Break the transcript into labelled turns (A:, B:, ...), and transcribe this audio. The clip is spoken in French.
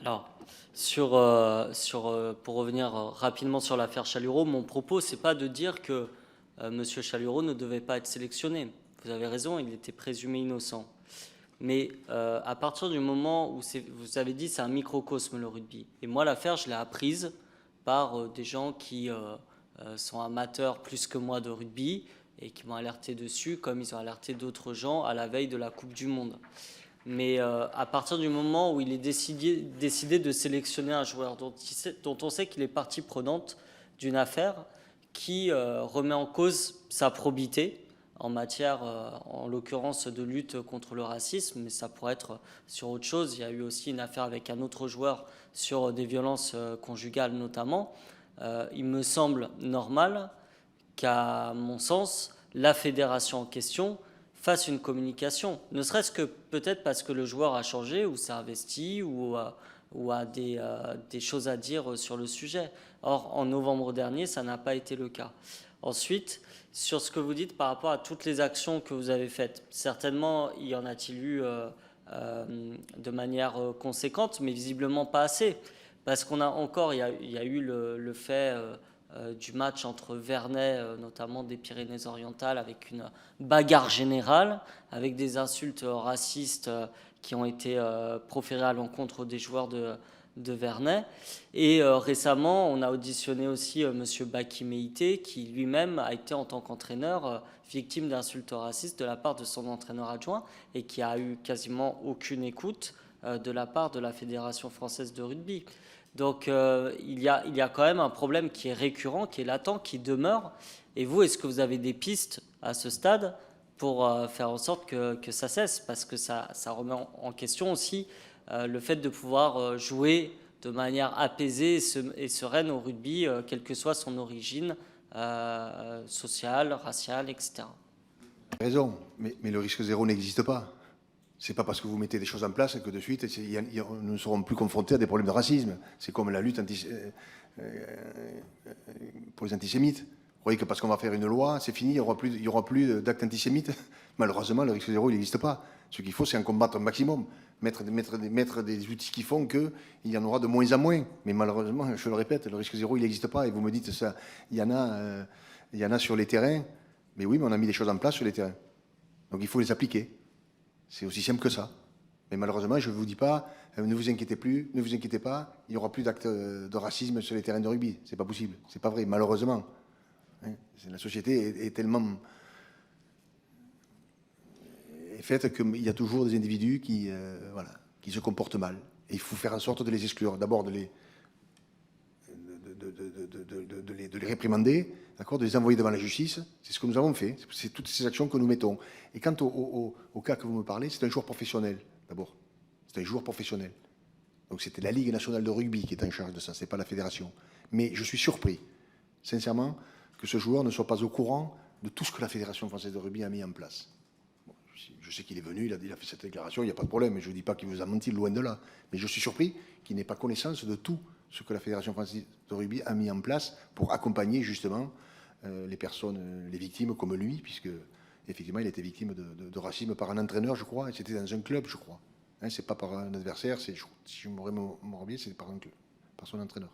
A: Alors, pour revenir rapidement sur l'affaire Chalureau, mon propos, c'est pas de dire que Monsieur Chalureau ne devait pas être sélectionné. Vous avez raison, il était présumé innocent. Mais à partir du moment où vous avez dit c'est un microcosme le rugby, et moi l'affaire je l'ai apprise par des gens qui sont amateurs plus que moi de rugby et qui m'ont alerté dessus comme ils ont alerté d'autres gens à la veille de la Coupe du Monde. Mais à partir du moment où il est décidé de sélectionner un joueur dont on sait qu'il est partie prenante d'une affaire qui remet en cause sa probité en matière, en l'occurrence, de lutte contre le racisme, mais ça pourrait être sur autre chose. Il y a eu aussi une affaire avec un autre joueur sur des violences conjugales notamment. Il me semble normal qu'à mon sens, la fédération en question fasse une communication, ne serait-ce que peut-être parce que le joueur a changé ou s'est investi ou a des choses à dire sur le sujet. Or, en novembre dernier, ça n'a pas été le cas. Ensuite, sur ce que vous dites par rapport à toutes les actions que vous avez faites, certainement y en a-t-il eu de manière conséquente, mais visiblement pas assez. Parce qu'on a encore, il y a eu le fait du match entre Vernet, notamment des Pyrénées-Orientales, avec une bagarre générale, avec des insultes racistes qui ont été proférées à l'encontre des joueurs de Vernet. Et récemment, on a auditionné aussi Monsieur Baki Meïté, qui lui-même a été en tant qu'entraîneur victime d'insultes racistes de la part de son entraîneur adjoint et qui a eu quasiment aucune écoute de la part de la Fédération française de rugby. Donc il y a quand même un problème qui est récurrent, qui est latent, qui demeure. Et vous, est-ce que vous avez des pistes à ce stade pour faire en sorte que ça cesse? Parce que ça remet en question aussi le fait de pouvoir jouer de manière apaisée et sereine au rugby, quelle que soit son origine sociale, raciale, etc.
B: Vous avez raison, mais le risque zéro n'existe pas. C'est pas parce que vous mettez des choses en place que de suite, nous ne serons plus confrontés à des problèmes de racisme. C'est comme la lutte pour les antisémites. Vous croyez que parce qu'on va faire une loi, c'est fini, il y aura plus d'actes antisémites? Malheureusement, le risque zéro, il n'existe pas. Ce qu'il faut, c'est en combattre un maximum. Mettre des outils qui font qu'il y en aura de moins en moins. Mais malheureusement, je le répète, le risque zéro, il n'existe pas. Et vous me dites ça, il y en a sur les terrains. Mais oui, mais on a mis des choses en place sur les terrains. Donc il faut les appliquer. C'est aussi simple que ça. Mais malheureusement, je ne vous dis pas, ne vous inquiétez plus, ne vous inquiétez pas, il n'y aura plus d'actes de racisme sur les terrains de rugby. C'est pas possible. C'est pas vrai, malheureusement. Hein, la société est tellement faite qu'il y a toujours des individus qui se comportent mal. Et il faut faire en sorte de les exclure. D'abord de les réprimander, d'accord, de les envoyer devant la justice. C'est ce que nous avons fait. C'est toutes ces actions que nous mettons. Et quant au cas que vous me parlez, c'est un joueur professionnel, d'abord. C'est un joueur professionnel. Donc c'était la Ligue nationale de rugby qui est en charge de ça, c'est pas la fédération. Mais je suis surpris, sincèrement, que ce joueur ne soit pas au courant de tout ce que la Fédération française de rugby a mis en place. Bon, je sais qu'il est venu, il a fait cette déclaration, il n'y a pas de problème, je ne dis pas qu'il vous a menti, loin de là. Mais je suis surpris qu'il n'ait pas connaissance de tout ce que la Fédération française de rugby a mis en place pour accompagner justement les personnes, les victimes comme lui, puisque effectivement il était victime de racisme par un entraîneur, je crois, et c'était dans un club, je crois. Hein, c'est pas par un adversaire, si je me remémore bien, c'est par son entraîneur.